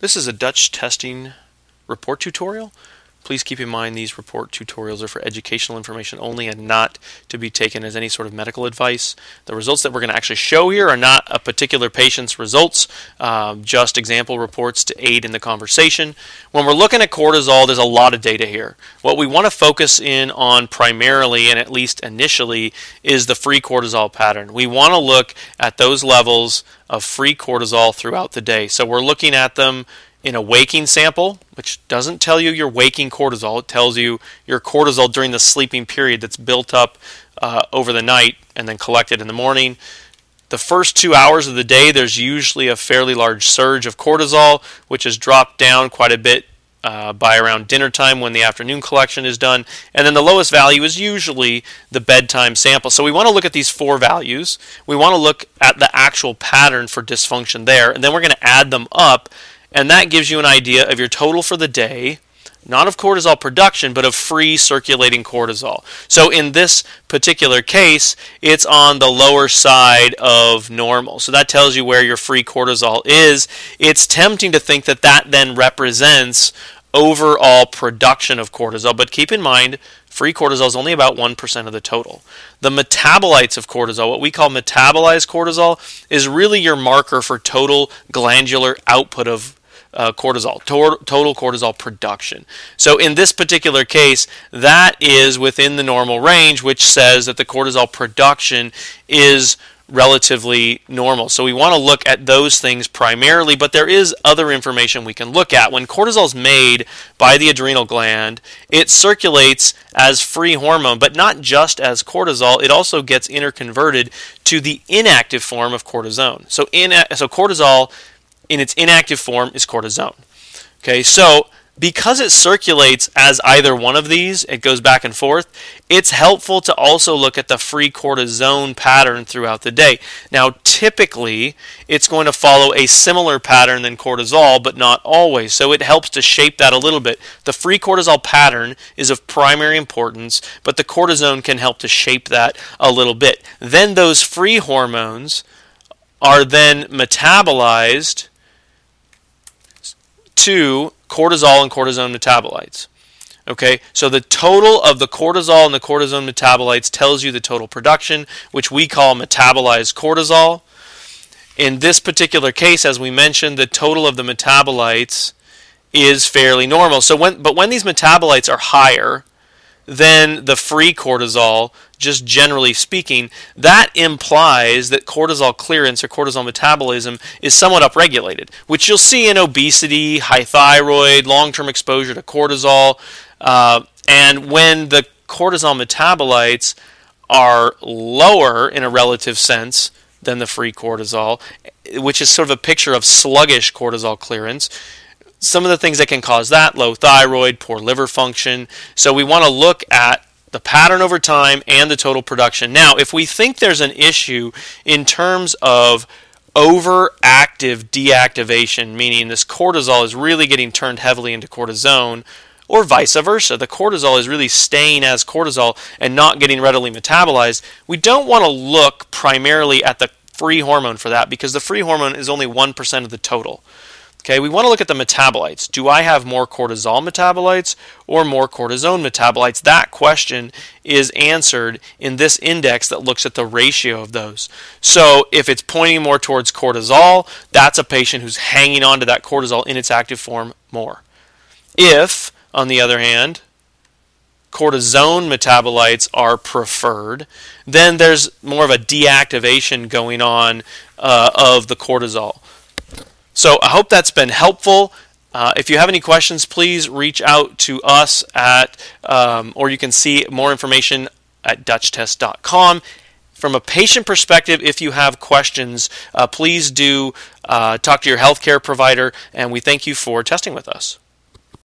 This is a Dutch testing report tutorial. Please keep in mind these report tutorials are for educational information only and not to be taken as any sort of medical advice. The results that we're going to actually show here are not a particular patient's results, just example reports to aid in the conversation. When we're looking at cortisol, there's a lot of data here. What we want to focus in on primarily, and at least initially, is the free cortisol pattern. We want to look at those levels of free cortisol throughout the day. So we're looking at them in a waking sample, which doesn't tell you your waking cortisol. It tells you your cortisol during the sleeping period that's built up over the night and then collected in the morning. The first 2 hours of the day, there's usually a fairly large surge of cortisol, which has dropped down quite a bit by around dinner time when the afternoon collection is done. And then the lowest value is usually the bedtime sample. So we want to look at these four values. We want to look at the actual pattern for dysfunction there, and then we're going to add them up. And that gives you an idea of your total for the day, not of cortisol production, but of free circulating cortisol. So in this particular case, it's on the lower side of normal. So that tells you where your free cortisol is. It's tempting to think that that then represents overall production of cortisol, but keep in mind, free cortisol is only about 1% of the total. The metabolites of cortisol, what we call metabolized cortisol, is really your marker for total glandular output of cortisol, total cortisol production. So in this particular case, that is within the normal range, which says that the cortisol production is relatively normal. So we want to look at those things primarily, but there is other information we can look at. When cortisol is made by the adrenal gland, it circulates as free hormone, but not just as cortisol. It also gets interconverted to the inactive form of cortisone. So cortisol in its inactive form is cortisone. Okay, so because it circulates as either one of these, it goes back and forth, it's helpful to also look at the free cortisone pattern throughout the day. Now, typically, it's going to follow a similar pattern than cortisol, but not always. So it helps to shape that a little bit. The free cortisol pattern is of primary importance, but the cortisone can help to shape that a little bit. Then those free hormones are then metabolized to cortisol and cortisone metabolites. Okay, so the total of the cortisol and the cortisone metabolites tells you the total production, which we call metabolized cortisol. In this particular case, as we mentioned, the total of the metabolites is fairly normal. But when these metabolites are higher than the free cortisol, just generally speaking, that implies that cortisol clearance or cortisol metabolism is somewhat upregulated, which you'll see in obesity, high thyroid, long-term exposure to cortisol. And when the cortisol metabolites are lower in a relative sense than the free cortisol, which is sort of a picture of sluggish cortisol clearance, some of the things that can cause that: low thyroid, poor liver function. So we want to look at the pattern over time and the total production. Now, if we think there's an issue in terms of overactive deactivation, meaning this cortisol is really getting turned heavily into cortisone, or vice versa, the cortisol is really staying as cortisol and not getting readily metabolized, we don't want to look primarily at the free hormone for that, because the free hormone is only 1% of the total. Okay, we want to look at the metabolites. Do I have more cortisol metabolites or more cortisone metabolites? That question is answered in this index that looks at the ratio of those. So if it's pointing more towards cortisol, that's a patient who's hanging on to that cortisol in its active form more. If, on the other hand, cortisone metabolites are preferred, then there's more of a deactivation going on of the cortisol. So I hope that's been helpful. If you have any questions, please reach out to us or you can see more information at dutchtest.com. From a patient perspective, if you have questions, please do talk to your healthcare provider, and we thank you for testing with us.